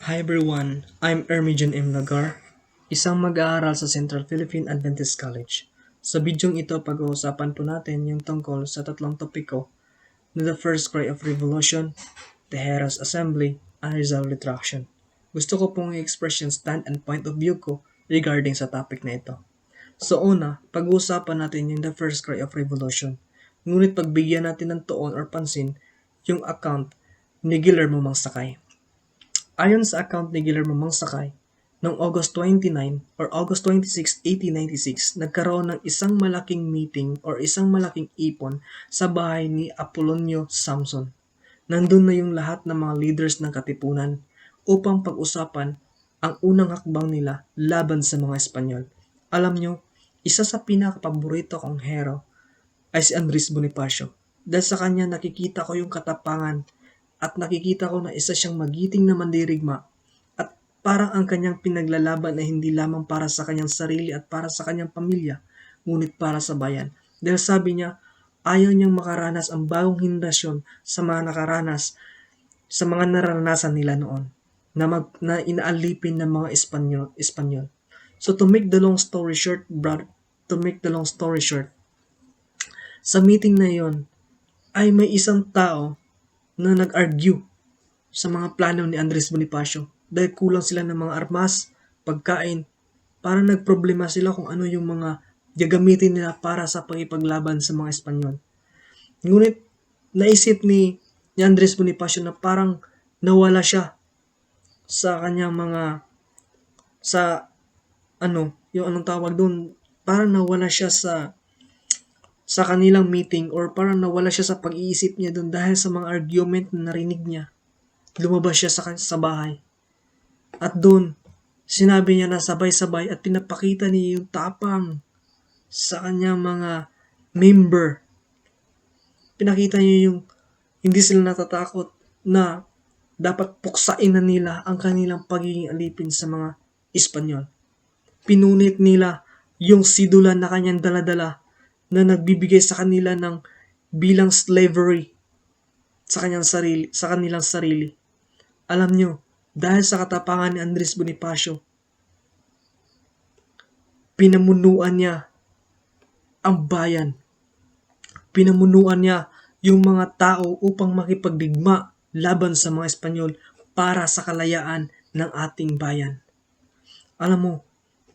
Hi everyone, I'm Ermijan M. Lagar, isang mag-aaral sa Central Philippine Adventist College. Sa bidyong ito, pag-uusapan po natin yung tungkol sa tatlong topiko na the First Cry of Revolution, the Heros Assembly, and Rizal Retraction. Gusto ko pong i-express yung stand and point of view ko regarding sa topic na ito. So una, pag-uusapan natin yung the First Cry of Revolution. Ngunit pagbigyan natin ng tuon or pansin yung account ni Guillermo Mangsakay. Ayon sa account ni Guillermo Mangsakay, noong August 29 or August 26, 1896, nagkaroon ng isang malaking meeting or isang malaking ipon sa bahay ni Apolonio Samson. Nandun na yung lahat ng mga leaders ng katipunan upang pag-usapan ang unang hakbang nila laban sa mga Espanyol. Alam nyo, isa sa pinakapaborito kong hero ay si Andres Bonifacio. Dahil sa kanya nakikita ko yung katapangan at nakikita ko na isa siyang magiting na mandirigma at parang ang kanyang pinaglalaban ay hindi lamang para sa kanyang sarili at para sa kanyang pamilya, ngunit para sa bayan. Dahil sabi niya, ayaw niyang makaranas ang bagong henerasyon sa mga nakaranas, sa mga naranasan nila noon, na inaalipin ng mga Espanyol. So to make the long story short, sa meeting na yon ay may isang tao na nag-argue sa mga plano ni Andres Bonifacio dahil kulang sila ng mga armas, pagkain, para nagproblema sila kung ano yung mga gagamitin nila para sa pangipaglaban sa mga Espanyol. Ngunit naisip ni Andres Bonifacio na parang nawala siya sa kanyang mga yung anong tawag doon, parang nawala siya sa kanilang meeting or parang nawala siya sa pag-iisip niya doon dahil sa mga argument na narinig niya. Lumabas siya sa bahay. At doon, sinabi niya na sabay-sabay at pinapakita niya yung tapang sa kanyang mga member. Pinakita niya yung hindi sila natatakot na dapat puksain na nila ang kanilang pagiging alipin sa mga Espanyol. Pinunit nila yung sidula na kanyang daladala na nagbibigay sa kanila ng bilang slavery sa kanilang sarili. Alam nyo, dahil sa katapangan ni Andres Bonifacio, pinamunuan niya ang bayan. Pinamunuan niya yung mga tao upang makipagdigma laban sa mga Espanyol para sa kalayaan ng ating bayan. Alam mo,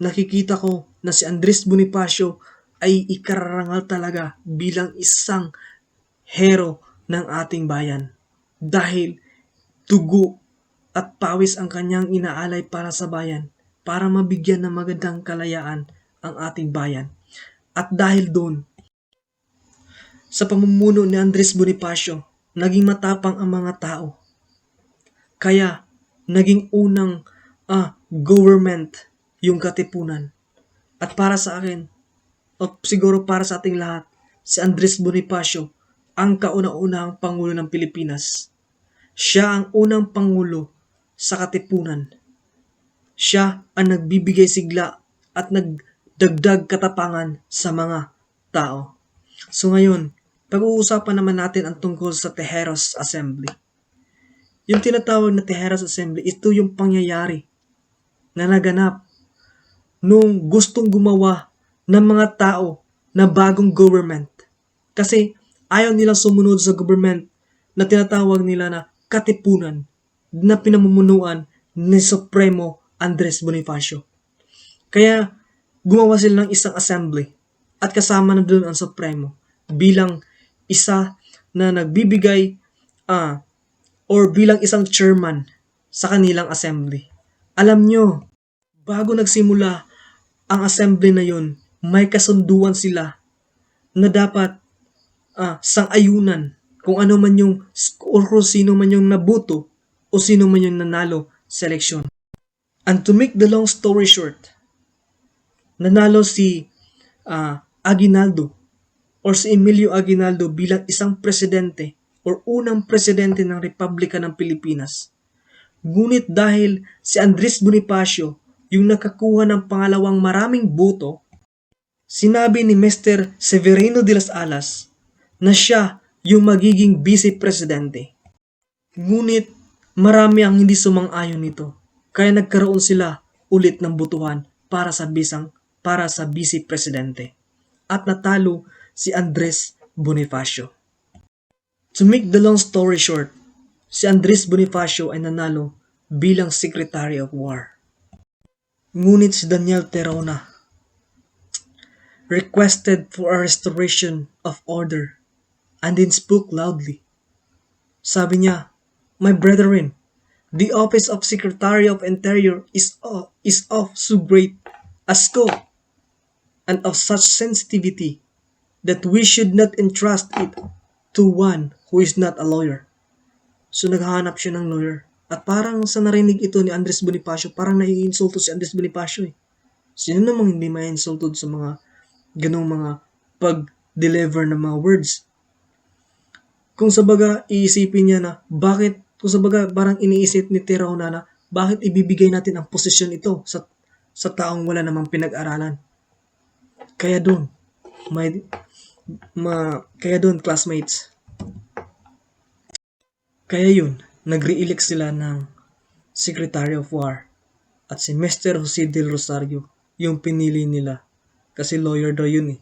nakikita ko na si Andres Bonifacio ay ikararangal talaga bilang isang hero ng ating bayan. Dahil dugo at pawis ang kanyang inaalay para sa bayan, para mabigyan ng magandang kalayaan ang ating bayan. At dahil doon, sa pamumuno ni Andres Bonifacio, naging matapang ang mga tao. Kaya, naging unang government yung katipunan. At para sa akin, o siguro para sa ating lahat, si Andres Bonifacio ang kauna-unahang Pangulo ng Pilipinas. Siya ang unang Pangulo sa katipunan. Siya ang nagbibigay sigla at nagdagdag katapangan sa mga tao. So ngayon, pag-uusapan naman natin ang tungkol sa Tejeros Assembly. Yung tinatawag na Tejeros Assembly, ito yung pangyayari na naganap nung gustong gumawa ng mga tao na bagong government. Kasi ayaw nilang sumunod sa government na tinatawag nila na katipunan na pinamumunuan ni Supremo Andres Bonifacio. Kaya gumawa sila ng isang assembly at kasama na doon ang Supremo bilang isa na nagbibigay or bilang isang chairman sa kanilang assembly. Alam nyo, bago nagsimula ang assembly na yun, may kasunduan sila na dapat sang-ayunan kung ano man yung or kung sino man yung nabuto o sino man yung nanalo sa eleksyon. And to make the long story short, nanalo si Aguinaldo or si Emilio Aguinaldo bilang isang presidente or unang presidente ng Republika ng Pilipinas. Ngunit dahil si Andres Bonifacio yung nakakuha ng pangalawang maraming boto, sinabi ni Mr. Severino de las Alas na siya yung magiging vice-presidente. Ngunit marami ang hindi sumang-ayon nito. Kaya nagkaroon sila ulit ng butuhan para sa vice presidente. At natalo si Andres Bonifacio. To make the long story short, si Andres Bonifacio ay nanalo bilang Secretary of War. Ngunit si Daniel Terona requested for a restoration of order and then spoke loudly. Sabi niya, "My brethren, the office of Secretary of Interior is of so great a scope and of such sensitivity that we should not entrust it to one who is not a lawyer." So naghahanap siya ng lawyer. At parang sa narinig ito ni Andres Bonifacio, parang naiinsulto si Andres Bonifacio eh. Sino namang hindi maiinsulto sa mga ganong mga pag-deliver ng mga words? Kung sabaga iisipin niya na kung sabaga parang iniisip ni Terona na bakit ibibigay natin ang posisyon ito sa taong wala namang pinag-aralan. Kaya doon, classmates. Kaya yun, nag-re-elect sila ng Secretary of War at si Mr. Jose del Rosario yung pinili nila kasi lawyer daw yun eh.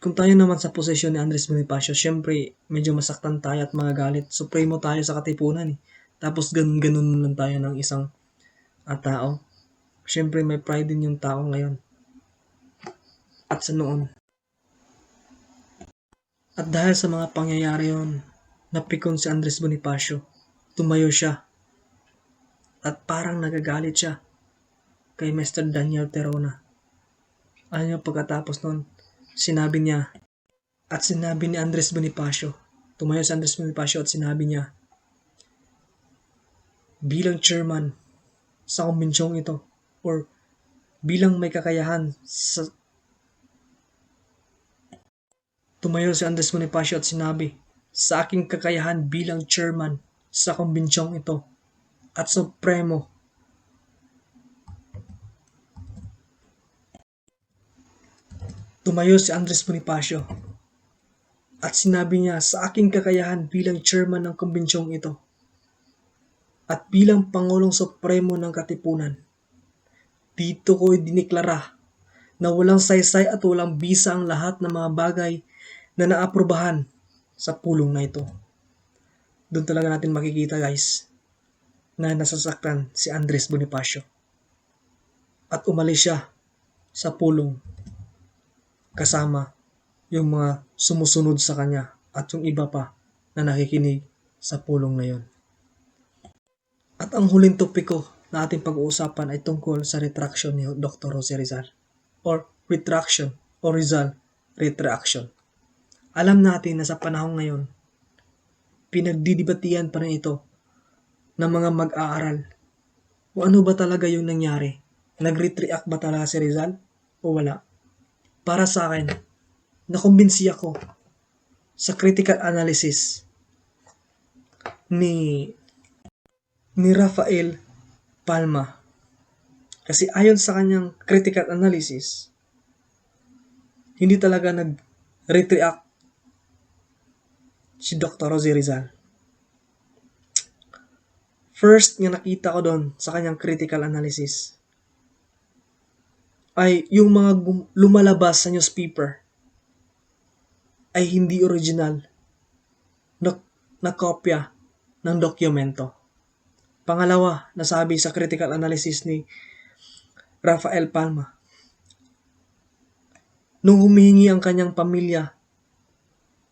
Kung tayo naman sa posisyon ni Andres Bonifacio, syempre medyo masaktan tayo at magagalit. Supremo tayo sa katipunan eh. Tapos ganun lang tayo ng isang tao. Syempre may pride din yung tao ngayon. At sa noon. At dahil sa mga pangyayari yun, napikon si Andres Bonifacio. Tumayo siya. At parang nagagalit siya kay Mr. Daniel Terona. Ano yung pagkatapos nun? Sinabi ni Andres Bonifacio, tumayo si Andres Bonifacio at sinabi niya, bilang chairman sa konbensyong ito, or bilang may kakayahan tumayo si Andres Bonifacio at sinabi, sa aking kakayahan bilang chairman sa konbensyong ito at supremo, tumayo si Andres Bonifacio at sinabi niya, sa aking kakayahan bilang chairman ng konbensyong ito at bilang Pangulong Supremo ng Katipunan, dito ko diniklara na walang saysay at walang bisa ang lahat ng mga bagay na naaprubahan sa pulong na ito. Doon talaga natin makikita guys na nasasaktan si Andres Bonifacio. At umalis siya sa pulong kasama yung mga sumusunod sa kanya at yung iba pa na nakikinig sa pulong na yon. At ang huling topiko na ating pag-uusapan ay tungkol sa retraction ni Dr. Jose Rizal or retraction o Rizal retraction. Alam natin na sa panahon ngayon, pinagdidibatihan pa rin ito ng mga mag-aaral. O ano ba talaga yung nangyari? Nag-retract ba talaga si Rizal o wala? Para sa akin, nakumbinsi ako sa critical analysis ni Rafael Palma. Kasi ayon sa kanyang critical analysis, hindi talaga nag-retract si Dr. Jose Rizal. First nga nakita ko doon sa kanyang critical analysis ay yung mga lumalabas sa newspaper ay hindi original na kopya ng dokumento. Pangalawa, nasabi sa critical analysis ni Rafael Palma, nung humihingi ang kanyang pamilya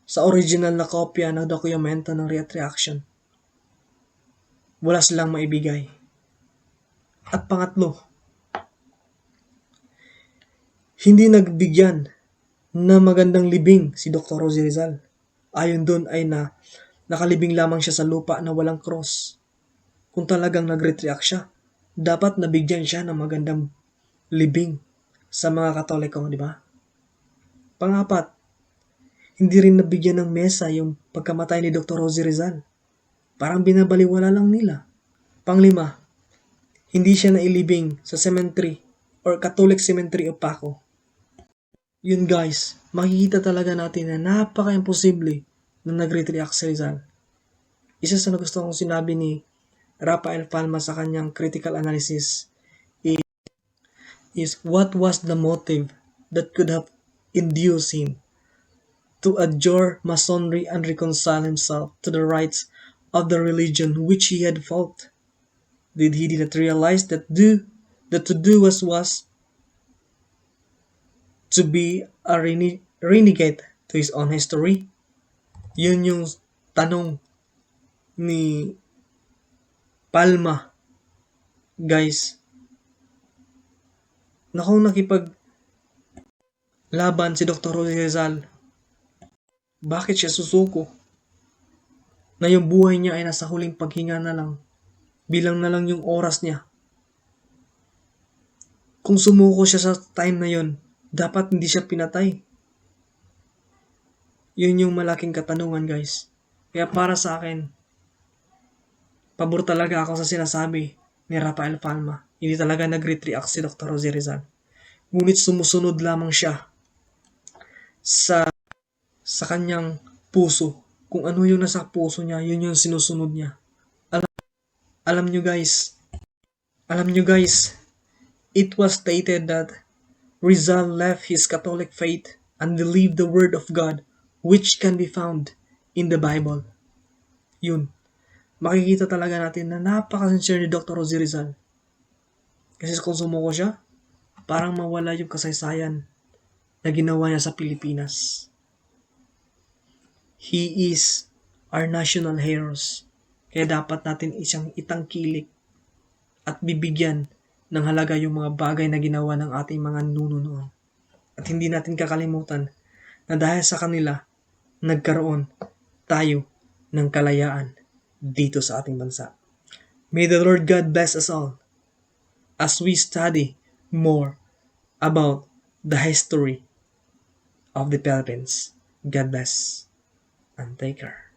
sa original na kopya ng dokumento ng retraction, wala silang maibigay. At pangatlo, hindi nagbigyan na magandang libing si Dr. Jose Rizal. Ayon doon ay nakalibing lamang siya sa lupa na walang cross. Kung talagang nag-retract siya, dapat nabigyan siya ng magandang libing sa mga Katoliko, di ba? Pangapat, hindi rin nabigyan ng mesa yung pagkamatay ni Dr. Jose Rizal. Parang binabaliwala lang nila. Panglima, hindi siya nailibing sa cemetery or Catholic Cemetery of Paco. Yun guys, makikita talaga natin na napaka-imposible na nag-retract si Rizal. Isa sa nagustuhan kong sinabi ni Rafael Palma sa kanyang critical analysis is what was the motive that could have induced him to adjure Masonry and reconcile himself to the rites of the religion which he had fought? Did he not realize that to do was to be a renegade to his own history? Yun yung tanong ni Palma, guys. Na kung nakipag laban si Dr. Jose Rizal, bakit siya susuko? Na yung buhay niya ay nasa huling paghinga na lang. Bilang na lang yung oras niya. Kung sumuko siya sa time na yun, dapat hindi siya pinatay. Yun yung malaking katanungan, guys. Kaya para sa akin, pabor talaga ako sa sinasabi ni Rafael Palma. Hindi talaga nag-react si Dr. Jose Rizal. Ngunit sumusunod lamang siya sa kanyang puso. Kung ano yung nasa puso niya, yun yung sinusunod niya. Alam nyo guys, it was stated that Rizal left his Catholic faith and believed the word of God, which can be found in the Bible. Yun. Makikita talaga natin na napaka-sincere ni Dr. Jose Rizal. Kasi kung sumuko siya, parang mawala yung kasaysayan na ginawa niya sa Pilipinas. He is our national heroes. Kaya dapat natin isang itangkilik at bibigyan ng halaga yung mga bagay na ginawa ng ating mga nununoon. At hindi natin kakalimutan na dahil sa kanila, nagkaroon tayo ng kalayaan dito sa ating bansa. May the Lord God bless us all as we study more about the history of the Philippines. God bless and take care.